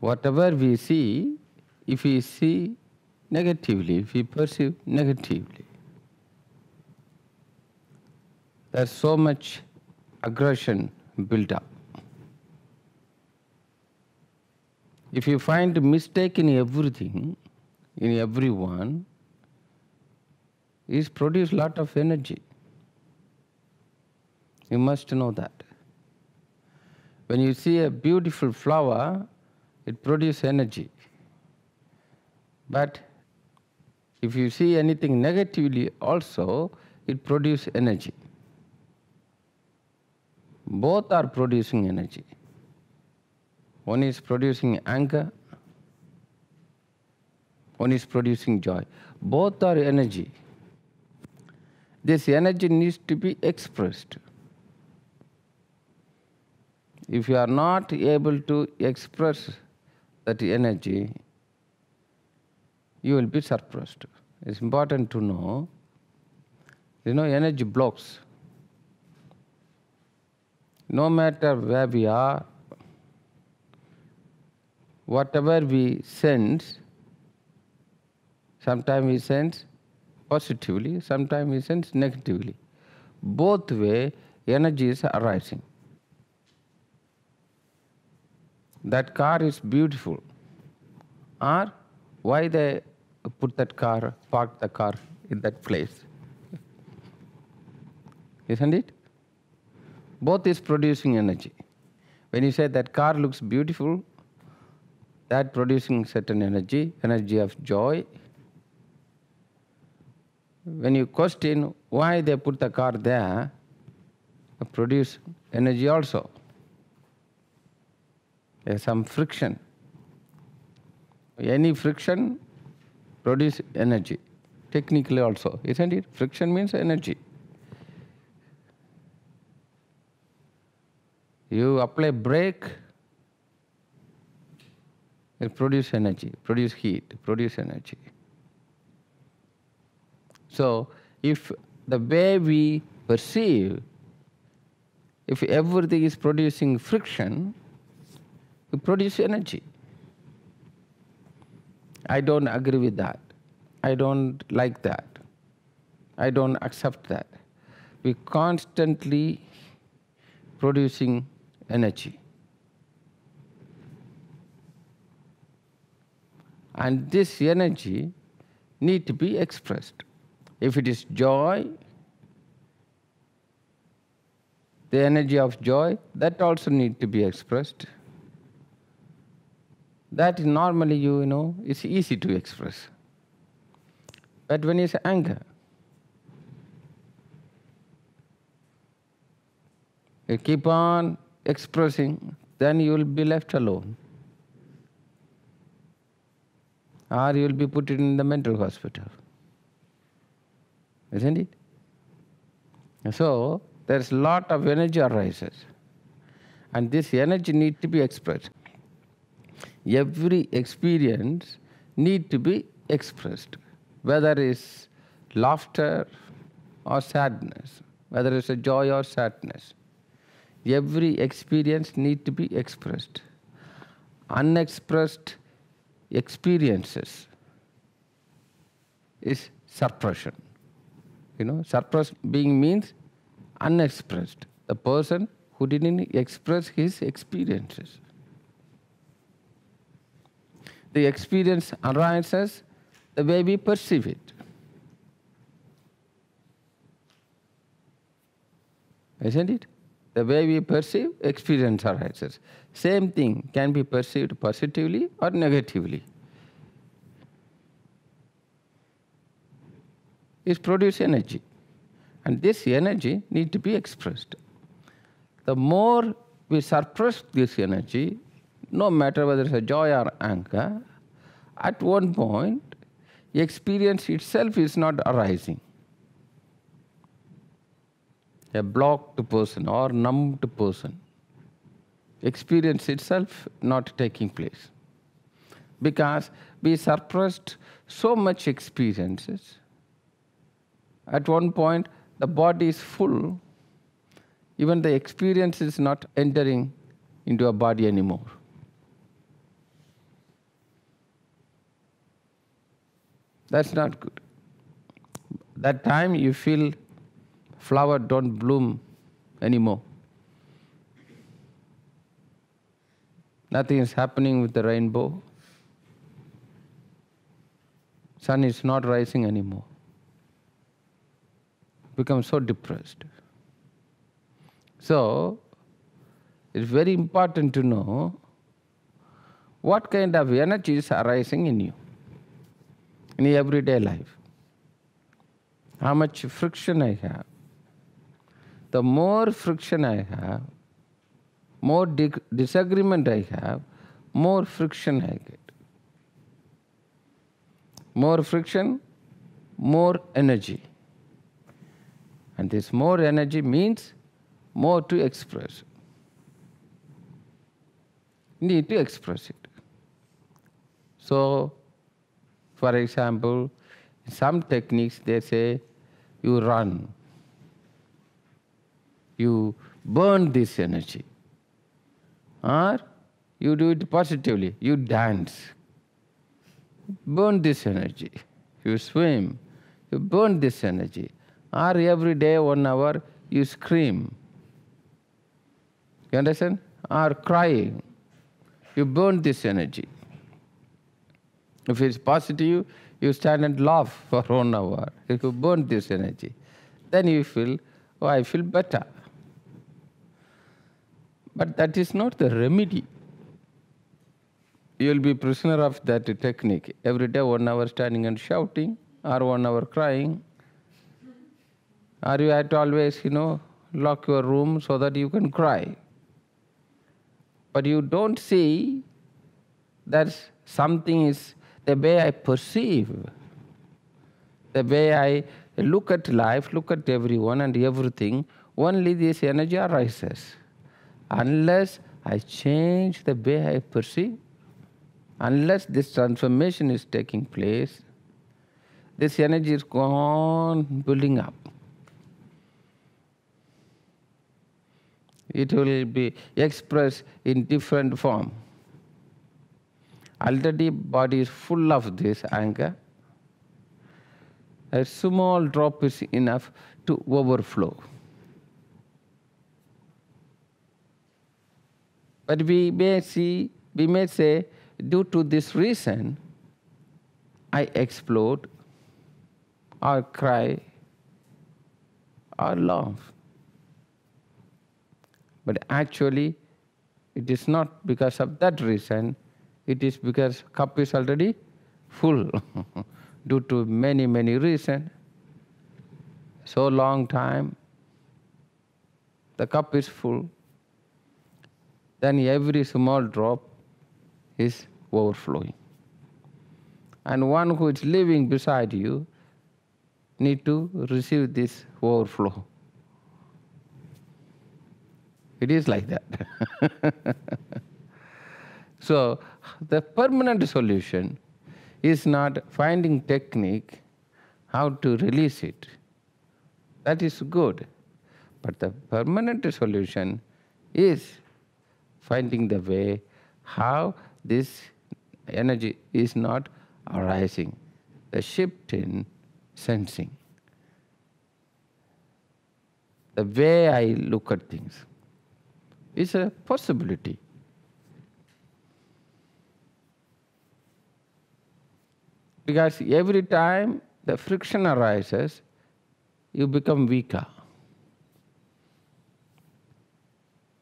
Whatever we see, if we see negatively, if we perceive negatively, there's so much aggression built up. If you find mistake in everything, in everyone, it produces a lot of energy. You must know that. When you see a beautiful flower, it produces energy. But if you see anything negatively also, it produces energy. Both are producing energy. One is producing anger, one is producing joy. Both are energy. This energy needs to be expressed. If you are not able to express that energy, you will be suppressed. It's important to know, energy blocks. No matter where we are, whatever we sense, sometimes we sense positively, sometimes we sense negatively. Both way, energy is arising. That car is beautiful. Or why they put that car, park the car in that place? Isn't it? Both is producing energy. When you say that car looks beautiful, that producing certain energy, energy of joy. When you question why they put the car there, produce energy also. There's some friction. Any friction produces energy, technically also, isn't it? Friction means energy. You apply brake, it produces energy, produce heat, produce energy. So, if the way we perceive, if everything is producing friction, we produce energy. I don't agree with that. I don't like that. I don't accept that. We constantly producing energy. And this energy need to be expressed. If it is joy, the energy of joy, that also need to be expressed. That normally, it's easy to express. But when it's anger, you keep on expressing, then you will be left alone. Or you will be put in the mental hospital. Isn't it? So, there's a lot of energy arises. And this energy needs to be expressed. Every experience needs to be expressed. Whether it's laughter or sadness, whether it's a joy or sadness. Every experience needs to be expressed. Unexpressed experiences is suppression. Suppressed being means unexpressed. The person who didn't express his experiences. The experience arises the way we perceive it. Isn't it? The way we perceive, experience arises. Same thing can be perceived positively or negatively. It produces energy. And this energy needs to be expressed. The more we suppress this energy, no matter whether it's a joy or anger, at one point, the experience itself is not arising. A blocked person or numbed person, experience itself not taking place. Because we suppressed so much experiences. At one point, the body is full. Even the experience is not entering into a body anymore. That's not good. That time you feel flower don't bloom anymore. Nothing is happening with the rainbow. Sun is not rising anymore. Become so depressed. So, it's very important to know what kind of energies are arising in you, in your everyday life. How much friction I have. The more friction I have, more disagreement I have, more friction I get. More friction, more energy. And this more energy means more to express. Need to express it. So, for example, some techniques they say you run, you burn this energy, or you do it positively, you dance, burn this energy, you swim, you burn this energy, or every day 1 hour you scream. You understand? Or crying, you burn this energy. If it's positive, you stand and laugh for 1 hour. If you burn this energy, then you feel, oh, I feel better. But that is not the remedy. You will be prisoner of that technique. Every day 1 hour standing and shouting, or 1 hour crying. Or you have to always, lock your room so that you can cry. But you don't see that something is the way I perceive, the way I look at life, look at everyone and everything, only this energy arises. Unless I change the way I perceive, unless this transformation is taking place, this energy is gone building up. It will be expressed in different form. Already body is full of this anger. A small drop is enough to overflow. But we may say, due to this reason, I explode, or cry, or laugh. But actually, it is not because of that reason. It is because cup is already full due to many, many reasons. So long time, the cup is full. Then every small drop is overflowing. And one who is living beside you need to receive this overflow. It is like that. So, the permanent solution is not finding technique how to release it. That is good. But the permanent solution is finding the way how this energy is not arising. The shift in sensing. The way I look at things is a possibility. Because every time the friction arises, you become weaker.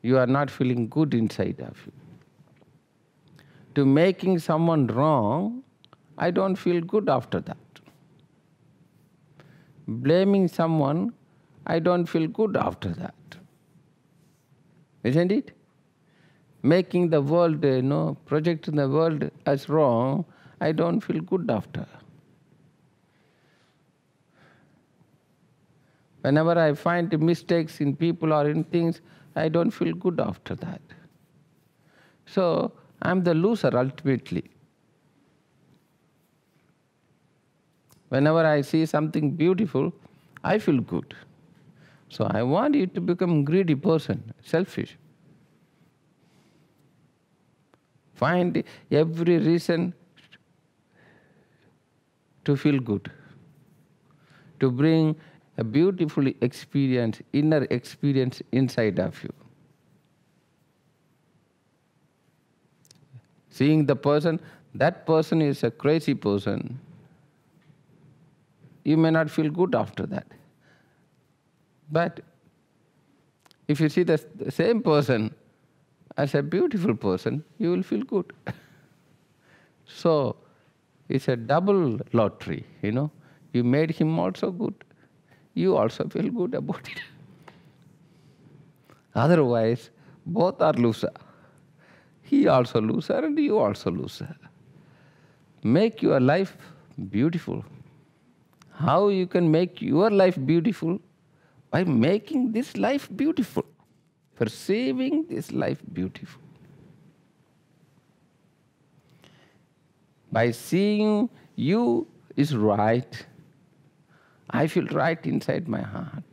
You are not feeling good inside of you. To making someone wrong, I don't feel good after that. Blaming someone, I don't feel good after that. Isn't it? Making the world, projecting the world as wrong, I don't feel good after. Whenever I find mistakes in people or in things, I don't feel good after that. So, I'm the loser ultimately. Whenever I see something beautiful, I feel good. So I want you to become a greedy person, selfish. Find every reason to feel good, to bring a beautiful experience, inner experience inside of you. Seeing the person, that person is a crazy person, you may not feel good after that. But if you see the same person as a beautiful person, you will feel good. So it's a double lottery, You made him also good. You also feel good about it. Otherwise, both are loser. He also loser and you also loser. Make your life beautiful. How you can make your life beautiful? By making this life beautiful. Perceiving this life beautiful. By seeing you is right, I feel right inside my heart.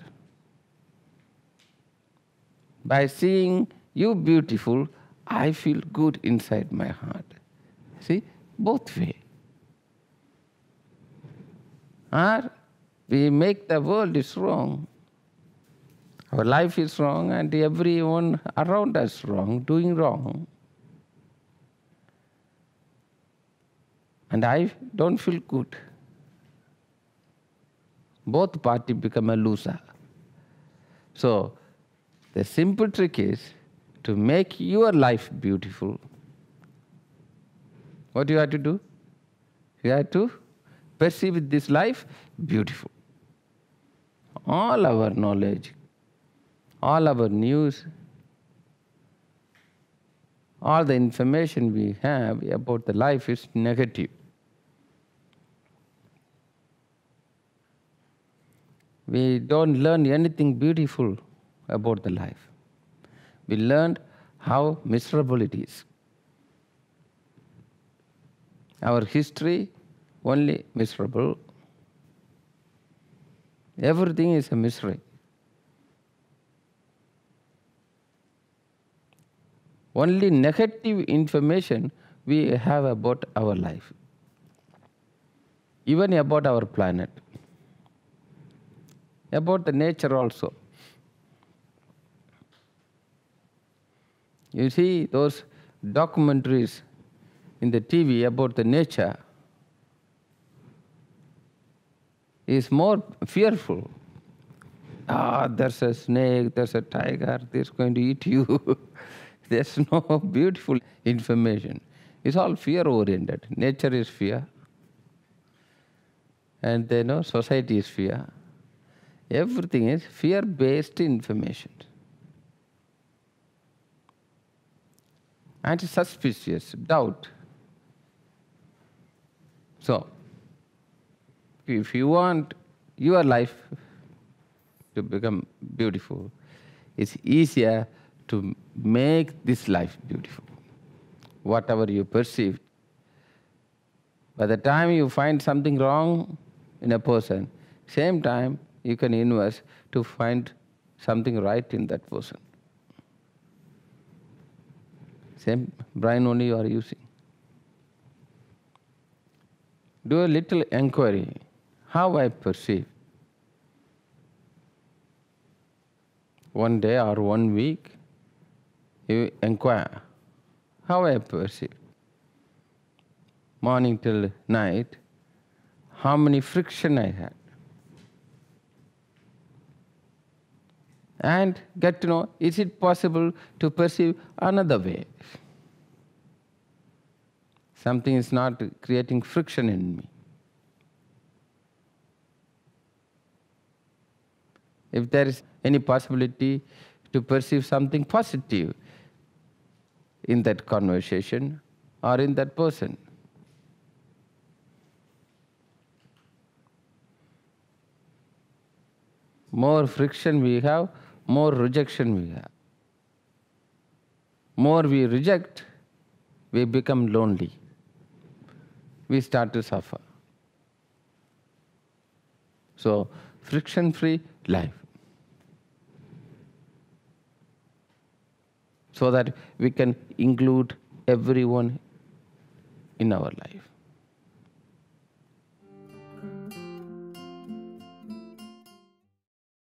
By seeing you beautiful, I feel good inside my heart. See, both way. Or we make the world is wrong. Our life is wrong and everyone around us wrong, doing wrong. And I don't feel good. Both parties become a loser. So, the simple trick is to make your life beautiful. What do you have to do? You have to perceive this life beautiful. All our knowledge, all our news, all the information we have about the life is negative. We don't learn anything beautiful about the life. We learned how miserable it is. Our history, only miserable. Everything is a misery. Only negative information we have about our life. Even about our planet. About the nature also. You see those documentaries in the TV about the nature is more fearful. There's a snake, there's a tiger, it's going to eat you. There's no beautiful information. It's all fear-oriented. Nature is fear. And society is fear. Everything is fear-based information. And suspicious, doubt. So, if you want your life to become beautiful, it's easier to make this life beautiful. Whatever you perceive. By the time you find something wrong in a person, same time you can invest to find something right in that person. Same brain only you are using. Do a little inquiry. How I perceive. One day or 1 week, you inquire. How I perceive. Morning till night, how many friction I had. And get to know, is it possible to perceive another way? Something is not creating friction in me. If there is any possibility to perceive something positive in that conversation or in that person. More friction we have, more rejection we have. More we reject, we become lonely. We start to suffer. So, friction-free life. So that we can include everyone in our life.